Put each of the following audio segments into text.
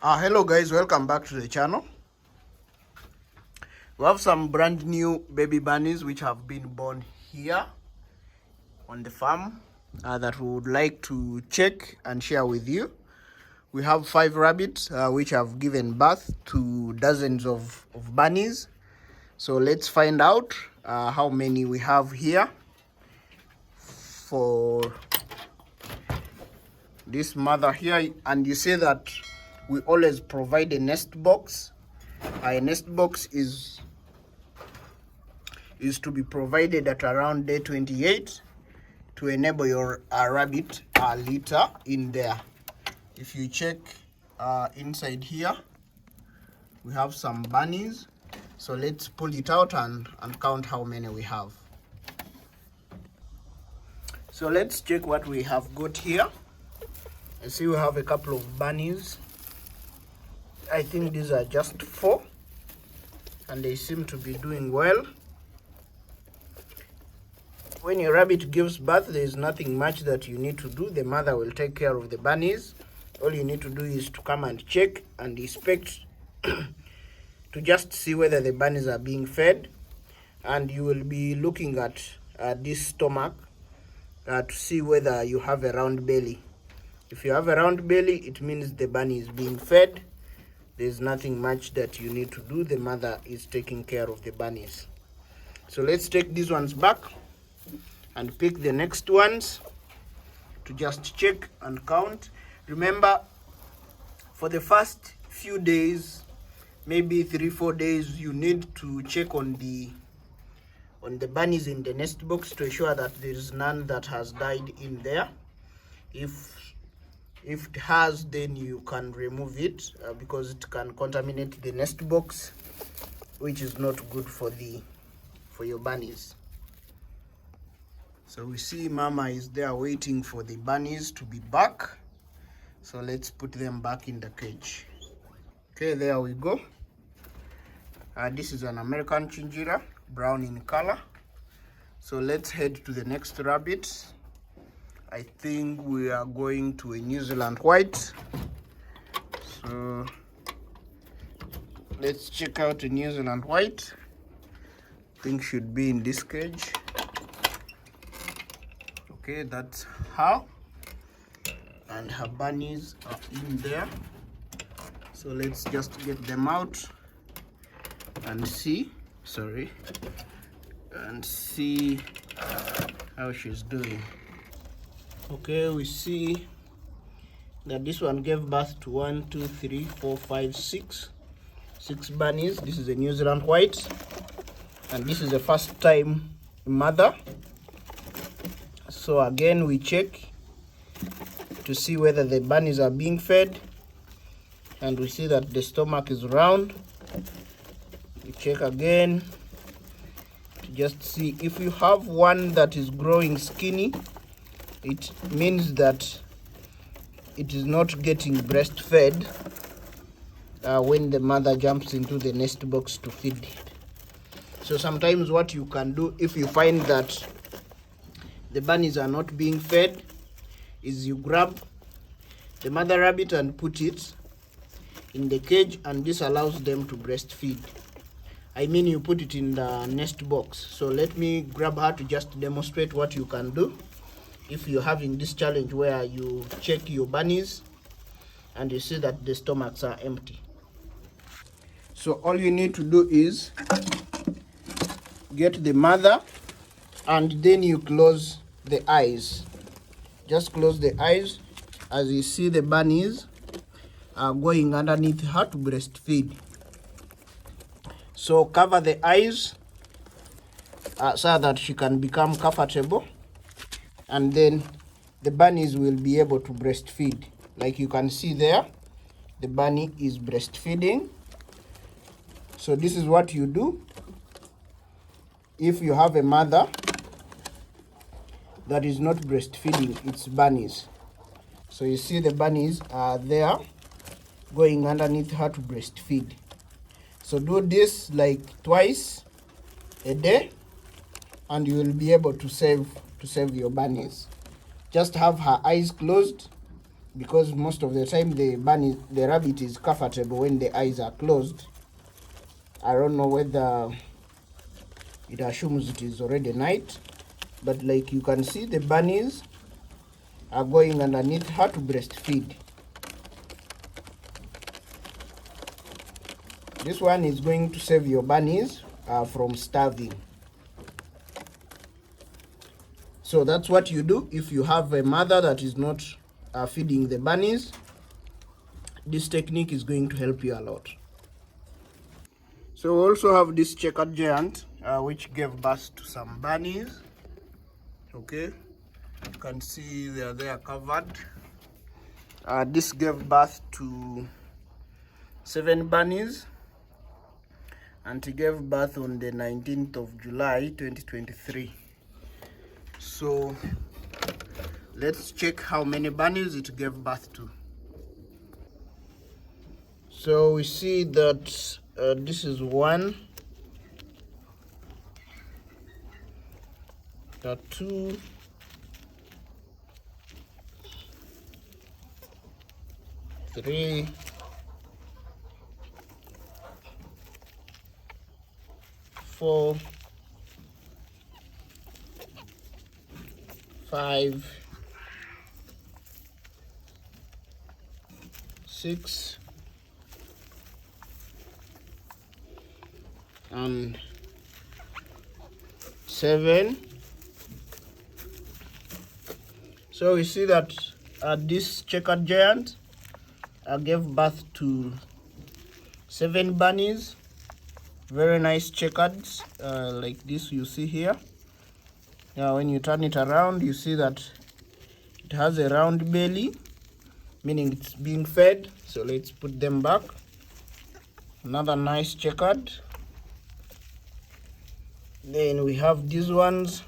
Hello guys, welcome back to the channel. We have some brand new baby bunnies which have been born here on the farm that we would like to check and share with you. We have 5 rabbits which have given birth to dozens of bunnies. So let's find out how many we have here for this mother here. And you say that we always provide a nest box. A nest box is to be provided at around day 28 to enable your rabbit litter in there. If you check inside here, we have some bunnies. So let's pull it out and count how many we have. So let's check what we have got here. I see we have a couple of bunnies. I think these are just 4 and they seem to be doing well. When your rabbit gives birth, there is nothing much that you need to do. The mother will take care of the bunnies. All you need to do is to come and check and inspect to just see whether the bunnies are being fed. And you will be looking at this stomach to see whether you have a round belly. If you have a round belly, it means the bunny is being fed. There's nothing much that you need to do. The mother is taking care of the bunnies. So let's take these ones back and pick the next ones to just check and count. Remember, for the first few days, maybe 3-4 days, you need to check on the bunnies in the nest box to ensure that there is none that has died in there. If it has, then you can remove it because it can contaminate the nest box, which is not good for your bunnies. So we see mama is there waiting for the bunnies to be back. So let's put them back in the cage. Okay, there we go. This is an American chinchilla, brown in color. So let's head to the next rabbit. I think we are going to a New Zealand white. So let's check out a New Zealand white. I think should be in this cage. Okay, that's her. And her bunnies are in there. So let's just get them out and see. And see how she's doing. Okay, we see that this one gave birth to 1, 2, 3, 4, 5, 6 bunnies. This is a New Zealand white, and this is the first time mother. So again, we check to see whether the bunnies are being fed, and we see that the stomach is round. We check again to just see if you have one that is growing skinny. It means that it is not getting breastfed when the mother jumps into the nest box to feed it. So sometimes what you can do, if you find that the bunnies are not being fed, is you grab the mother rabbit and put it in the cage, and this allows them to breastfeed. I mean, you put it in the nest box. So let me grab her to just demonstrate what you can do if you're having this challenge where you check your bunnies and you see that the stomachs are empty. So all you need to do is get the mother and then you close the eyes. Just close the eyes as you see the bunnies are going underneath her to breastfeed. So cover the eyes so that she can become comfortable, and then the bunnies will be able to breastfeed. Like you can see there, the bunny is breastfeeding. So this is what you do if you have a mother that is not breastfeeding its bunnies. So you see the bunnies are there going underneath her to breastfeed. So do this like twice a day and you will be able to save your bunnies. Just have her eyes closed because most of the time the rabbit is comfortable when the eyes are closed. I don't know whether it assumes it is already night, but like you can see, the bunnies are going underneath her to breastfeed. This one is going to save your bunnies from starving. So that's what you do if you have a mother that is not feeding the bunnies. This technique is going to help you a lot. So we also have this checkered giant, which gave birth to some bunnies. Okay, you can see they are covered. This gave birth to 7 bunnies, and it gave birth on the 19th of July 2023. So let's check how many bunnies it gave birth to. So we see that this is 1, 2, 3, 4, 5, 6, and 7. So we see that this checkered giant gave birth to 7 bunnies. Very nice checkers, like this you see here. Now when you turn it around, you see that it has a round belly, meaning it's being fed. So let's put them back. Another nice checkered. Then we have these ones.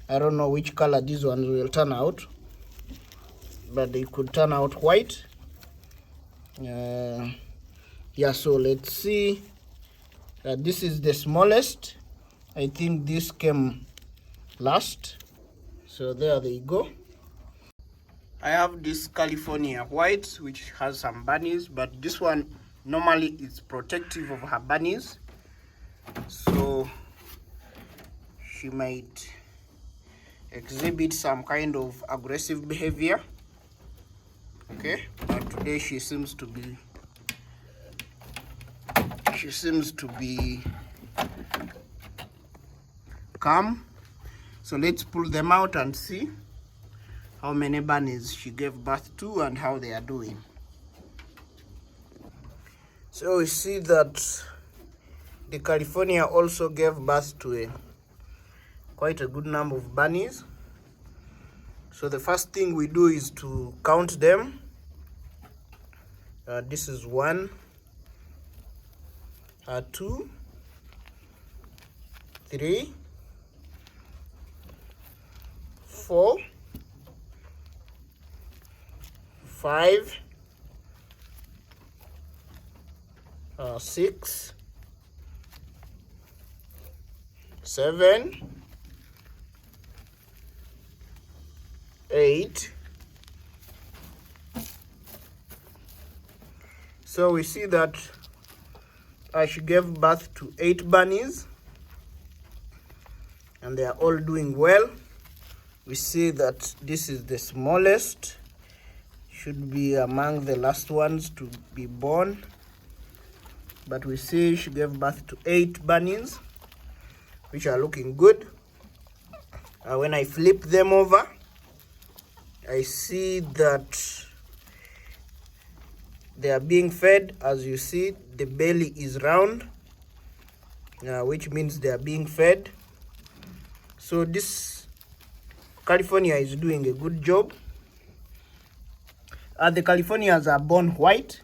I don't know which color these ones will turn out, but they could turn out white. Yeah, so let's see. This is the smallest. I think this came last. So there they go. I have this California white, which has some bunnies, but this one normally is protective of her bunnies, so she might exhibit some kind of aggressive behavior. Okay, but today she seems to be calm. So let's pull them out and see how many bunnies she gave birth to and how they are doing. So we see that the California also gave birth to quite a good number of bunnies. So the first thing we do is to count them. This is 1, 2, 3, 4, 5, 6, 7, 8. So we see that she gave birth to 8 bunnies, and they are all doing well. We see that this is the smallest, should be among the last ones to be born, but we see she gave birth to 8 bunnies, which are looking good. When I flip them over, I see that they are being fed. As you see, the belly is round, which means they are being fed. So this California is doing a good job. The Californias are born white,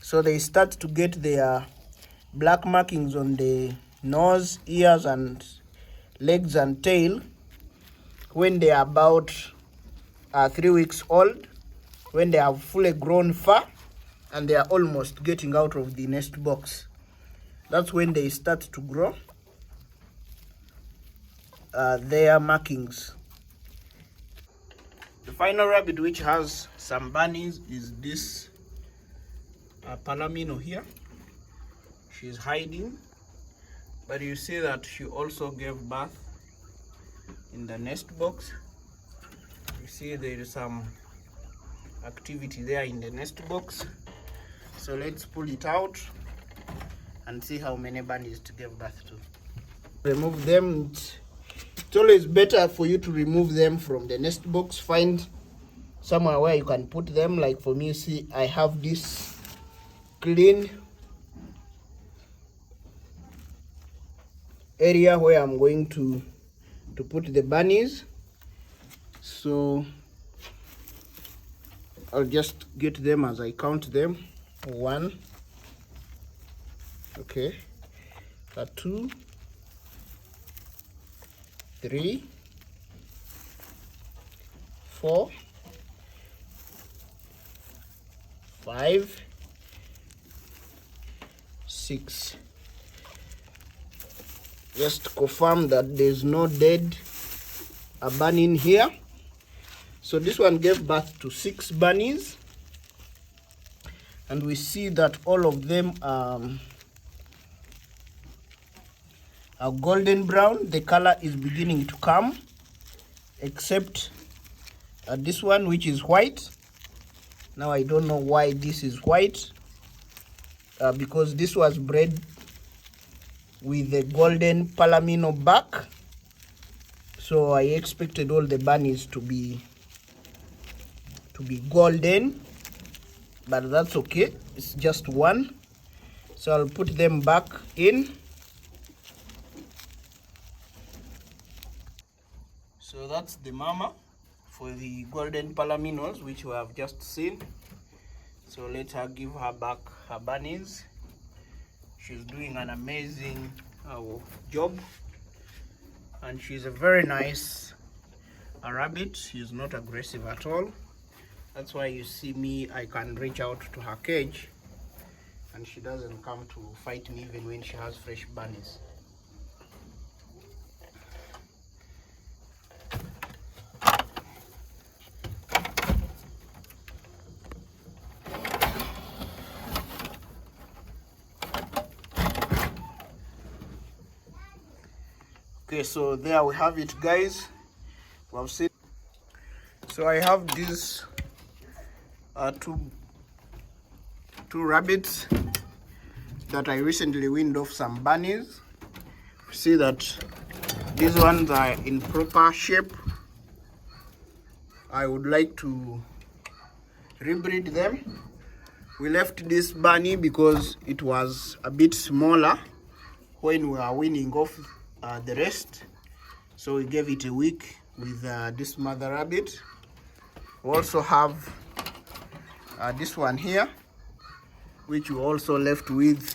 so they start to get their black markings on the nose, ears, and legs and tail when they are about 3 weeks old, when they have fully grown fur and they are almost getting out of the nest box. That's when they start to grow their markings. The final rabbit which has some bunnies is this Palomino here. She's hiding, but you see that she also gave birth in the nest box. You see there is some activity there in the nest box. So let's pull it out and see how many bunnies to give birth to. Remove them. It's always better for you to remove them from the nest box. Find somewhere where you can put them. Like for me, see, I have this clean area where I'm going to put the bunnies. So I'll just get them as I count them. 1, okay, 2, 3, 4, 5, 6. Just confirm that there's no dead bunny in here. So this one gave birth to 6 bunnies, and we see that all of them are golden brown. The color is beginning to come, except this one, which is white. Now I don't know why this is white, because this was bred with the golden Palomino back, so I expected all the bunnies to be golden, but that's okay. It's just one, so I'll put them back in. So that's the mama for the golden Palominos, which we have just seen. So let her give her back her bunnies. She's doing an amazing job, and she's a very nice rabbit. She's not aggressive at all. That's why you see me, I can reach out to her cage and she doesn't come to fight me even when she has fresh bunnies. Okay, so there we have it, guys. We have seen. So I have these two rabbits that I recently weaned off some bunnies. See that these ones are in proper shape. I would like to rebreed them. We left this bunny because it was a bit smaller when we were weaning off the rest, so we gave it a week with this mother rabbit. We also have this one here, which we also left with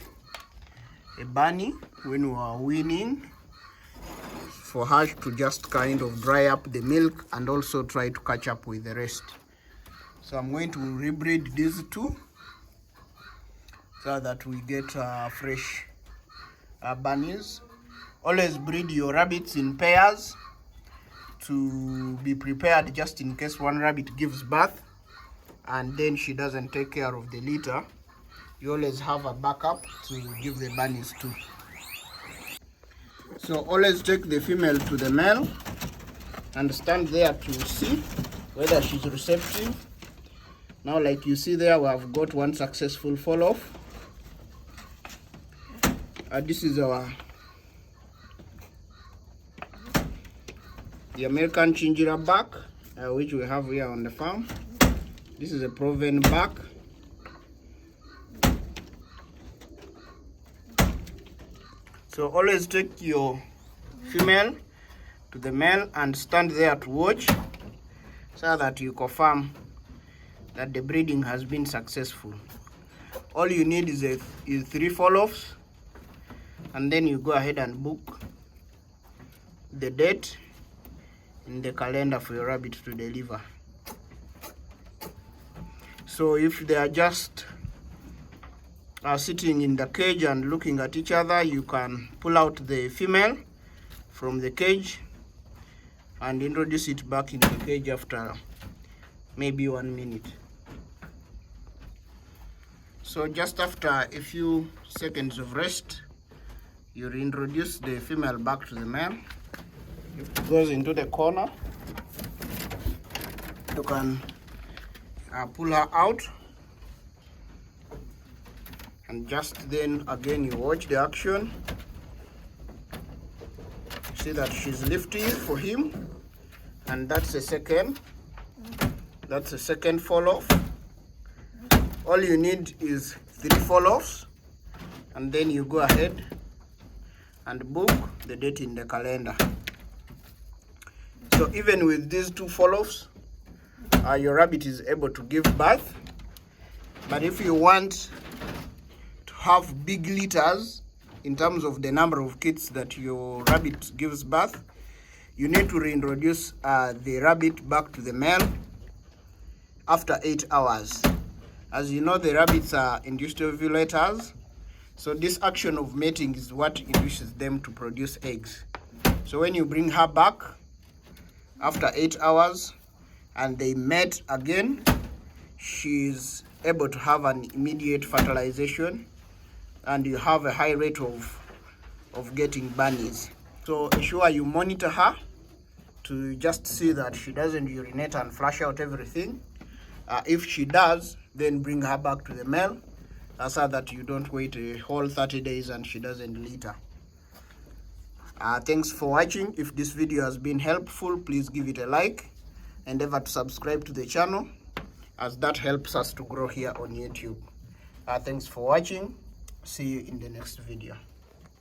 a bunny when we were weaning, for her to just kind of dry up the milk and also try to catch up with the rest. So I'm going to rebreed these two so that we get fresh bunnies. Always breed your rabbits in pairs to be prepared just in case one rabbit gives birth and then she doesn't take care of the litter. You always have a backup to give the bunnies to. So always take the female to the male and stand there to see whether she's receptive. Now, like you see there, we have got one successful fall off. This is the American Chinchilla back, which we have here on the farm. This is a proven back. So always take your female to the male and stand there to watch so that you confirm that the breeding has been successful. All you need is 3 fall-offs, and then you go ahead and book the date in the calendar for your rabbit to deliver. So if they are just sitting in the cage and looking at each other, you can pull out the female from the cage and introduce it back into the cage after maybe 1 minute. So just after a few seconds of rest, you reintroduce the female back to the male. If it goes into the corner, you can pull her out, and just then again you watch the action. See that she's lifting for him, and that's a second fall off. All you need is 3 fall offs, and then you go ahead and book the date in the calendar. So even with these 2 fall offs, your rabbit is able to give birth. But if you want to have big litters in terms of the number of kids that your rabbit gives birth, you need to reintroduce the rabbit back to the male after 8 hours. As you know, the rabbits are induced ovulators, so this action of mating is what induces them to produce eggs. So when you bring her back after 8 hours and they mate again, she's able to have an immediate fertilization, and you have a high rate of getting bunnies. So ensure you monitor her to just see that she doesn't urinate and flush out everything. If she does, then bring her back to the male, so that you don't wait a whole 30 days and she doesn't litter. Thanks for watching. If this video has been helpful, please give it a like, and endeavor to subscribe to the channel, as that helps us to grow here on YouTube. Thanks for watching. See you in the next video.